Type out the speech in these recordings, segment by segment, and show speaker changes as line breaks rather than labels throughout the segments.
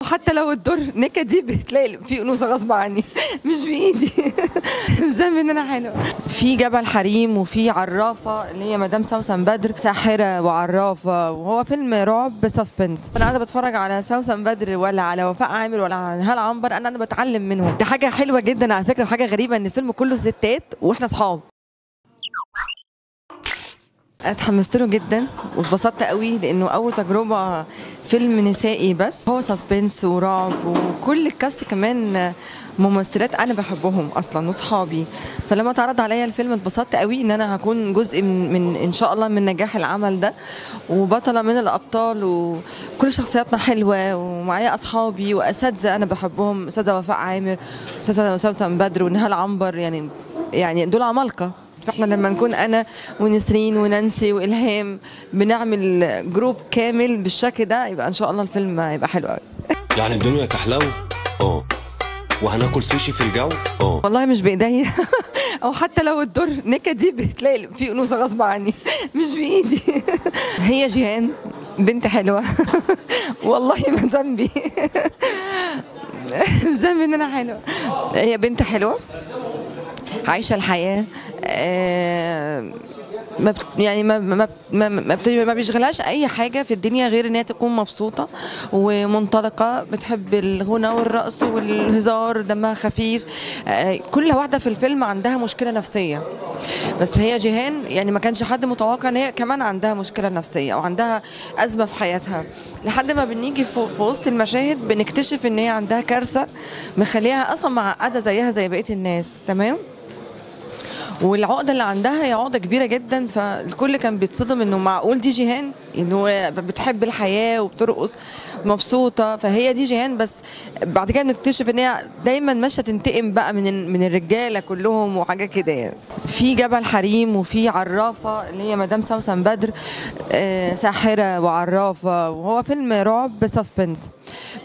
حتى لو الدور نكدي بتلاقي في انوثه غصب عني مش بايدي. مش ذنبي ان انا حلوه. في جبل حريم وفي عرافه اللي هي مدام سوسن بدر، ساحره وعرافه، وهو فيلم رعب سسبنس. انا قاعده بتفرج على سوسن بدر ولا على وفاء عامر ولا على نهال عنبر، انا بتعلم منهم. دي حاجه حلوه جدا على فكره، وحاجه غريبه ان الفيلم كله ستات واحنا اصحاب. اتحمست له جدا واتبسطت قوي لانه اول تجربه فيلم نسائي، بس هو سسبنس ورعب، وكل الكاست كمان ممثلات انا بحبهم اصلا واصحابي. فلما اتعرض عليا الفيلم اتبسطت قوي ان انا هكون جزء من ان شاء الله من نجاح العمل ده، وبطله من الابطال، وكل شخصياتنا حلوه، ومعايا اصحابي واساتذه انا بحبهم، استاذه وفاء عامر، استاذه سوسن بدر، ونهال عنبر، يعني دول عمالقه. فاحنا لما نكون انا ونسرين ونانسي والهام بنعمل جروب كامل بالشكل ده، يبقى ان شاء الله الفيلم هيبقى حلو قوي.
يعني الدنيا تحلو وهناكل سوشي في الجو
والله مش بايديا او حتى لو الدور نكدي بتلاقي في انوثه غصب عني مش بايدي. هي جيهان بنت حلوه والله ما ذنبي مش ذنبي ان انا حلوه. هي بنت حلوه عايشه الحياه، ما بيشغلهاش اي حاجه في الدنيا غير ان هي تكون مبسوطه ومنطلقه، بتحب الغنى والرقص والهزار، دمها خفيف. كل واحده في الفيلم عندها مشكله نفسيه، بس هي جيهان يعني ما كانش حد متوقع ان هي كمان عندها مشكله نفسيه او عندها ازمه في حياتها، لحد ما بنيجي في وسط المشاهد بنكتشف ان هي عندها كارثه مخليها اصلا معقده زيها زي بقيه الناس. تمام. والعقده اللي عندها هي عقده كبيره جدا، فالكل كان بيتصدم انه معقول دي جيهان، انه بتحب الحياه وبترقص مبسوطه، فهي دي جيهان. بس بعد كده بنكتشف ان هي دايما ماشيه تنتقم بقى من الرجاله كلهم وحاجات كده يعني. في جبل حريم وفي عرافه اللي هي مدام سوسن بدر، ساحره وعرافه، وهو فيلم رعب سسبنس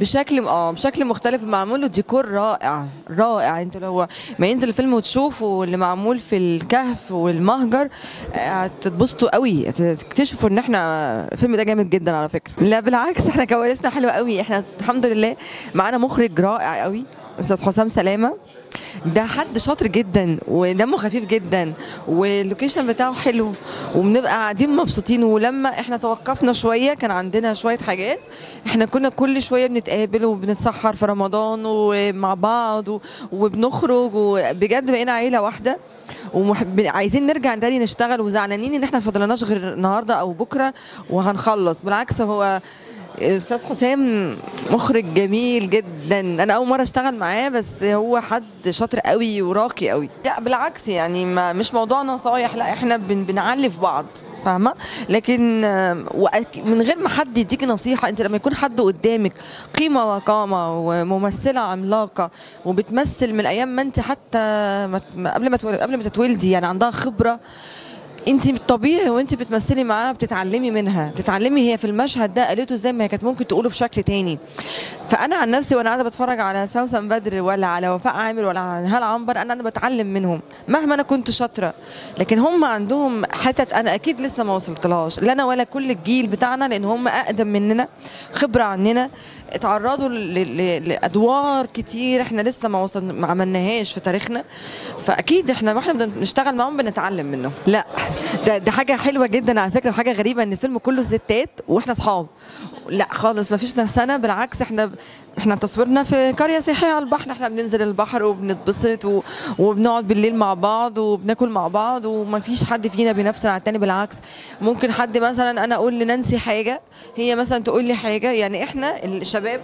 بشكل مختلف، معمول له ديكور رائع رائع. انتوا لو ما ينزل الفيلم وتشوفوا اللي معمول في الكهف والمهجر هتتبسطوا قوي، تكتشفوا ان احنا الفيلم ده جامد جدا على فكره. لا بالعكس، احنا كواليسنا حلوه قوي، احنا الحمد لله معانا مخرج رائع قوي استاذ حسام سلامه، ده حد شاطر جدا ودمه خفيف جدا، واللوكيشن بتاعه حلو، وبنبقى قاعدين مبسوطين. ولما احنا توقفنا شويه كان عندنا شويه حاجات، احنا كنا كل شويه بنتقابل وبنتسحر في رمضان ومع بعض وبنخرج، وبجد بقينا عيله واحده، وعايزين نرجع تاني نشتغل، وزعلانين ان احنا ما فضلناش غير النهارده او بكره وهنخلص. بالعكس، هو استاذ حسام مخرج جميل جدا، انا اول مره اشتغل معاه، بس هو حد شاطر قوي وراقي قوي. لا بالعكس، يعني مش موضوع نصايح، لا احنا بنعلي في بعض، فاهمه؟ لكن من غير ما حد يديكي نصيحه، انت لما يكون حد قدامك قيمه وقامه وممثله عملاقه وبتمثل من ايام ما انت حتى قبل ما تتولدي، يعني عندها خبره، انت طبيعي وانت بتمثلي معاها بتتعلمي منها، بتتعلمي هي في المشهد ده قالته ازاي، ما هي كانت ممكن تقوله بشكل تاني. فانا عن نفسي وانا قاعده بتفرج على سوسن بدر ولا على وفاء عامر ولا على نهال عنبر، انا بتعلم منهم مهما انا كنت شاطره، لكن هم عندهم حتت انا اكيد لسه ما وصلتلهاش، لا انا ولا كل الجيل بتاعنا، لان هم اقدم مننا، خبره عننا، اتعرضوا لادوار كتير احنا لسه ما عملناهاش في تاريخنا، فاكيد احنا واحنا بنشتغل معاهم بنتعلم منهم. لا ده حاجه حلوه جدا على فكره، وحاجه غريبه ان الفيلم كله ستات واحنا اصحاب. لا خالص، ما فيش نفسنا، بالعكس احنا تصويرنا في قريه سياحيه على البحر، احنا بننزل البحر وبنتبسط وبنقعد بالليل مع بعض وبناكل مع بعض، وما فيش حد فينا بينافس على التاني، بالعكس. ممكن حد مثلا انا اقول لنانسي حاجه، هي مثلا تقول لي حاجه، يعني احنا الشباب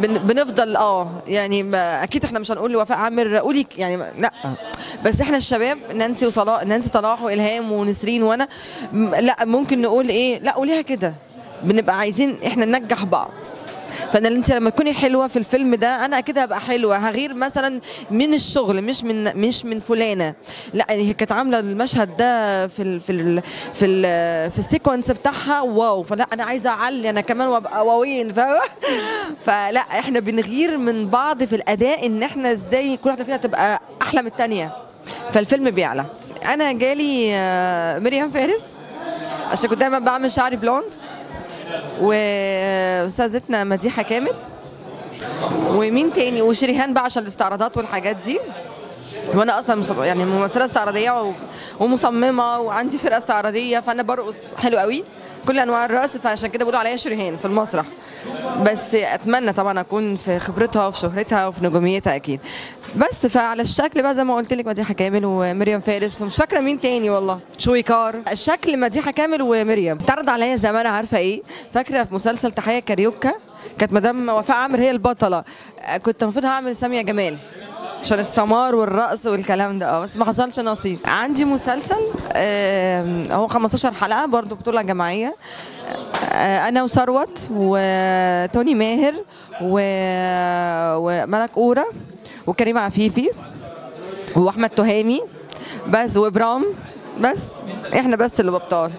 بنفضل يعني اكيد احنا مش هنقول لوفاء عامر قولي، يعني لا، بس احنا الشباب نانسي صلاح والهام ونسرين وانا، لا ممكن نقول ايه، لا قوليها كده، بنبقى عايزين احنا ننجح بعض. فانا انت لما تكوني حلوه في الفيلم ده انا اكيد هبقى حلوه، هغير مثلا من الشغل، مش من فلانه، لا هي كانت عامله المشهد ده في السيكونس بتاعها واو، فلا انا عايزه اعلي انا كمان وابقى واوين، فاهمه؟ فلا احنا بنغير من بعض في الاداء، ان احنا ازاي كل واحده فينا تبقى احلى من الثانيه، فالفيلم بيعلى. انا جالي مريم فارس عشان كنت دايما بعمل شعري بلوند، واستاذتنا مديحه كامل، ومين تاني، وشريهان بقى عشان الاستعراضات والحاجات دي. وانا اصلا يعني ممثله استعراضيه ومصممه وعندي فرقه استعراضيه، فانا برقص حلو قوي كل انواع الرقص، فعشان كده بيقولوا عليا شريهان في المسرح. بس اتمنى طبعا اكون في خبرتها وفي شهرتها وفي نجوميتها اكيد. بس فعلى الشكل بقى زي ما قلت لك مديحه كامل ومريم فارس، ومش فاكره مين تاني والله، شويكار. الشكل مديحه كامل ومريم. اتعرض عليا زمان، عارفه ايه، فاكره في مسلسل تحيه كاريوكا كانت مدام وفاء عامر هي البطله، كنت المفروض هعمل ساميه جمال عشان السمار والرقص والكلام ده، بس ما حصلش نصيب. عندي مسلسل هو 15 حلقه برضو بطوله جماعيه، انا وثروت وتوني ماهر وملك اورا وكريم عفيفي واحمد تهامي بس وابرام، بس احنا بس اللي ببطال.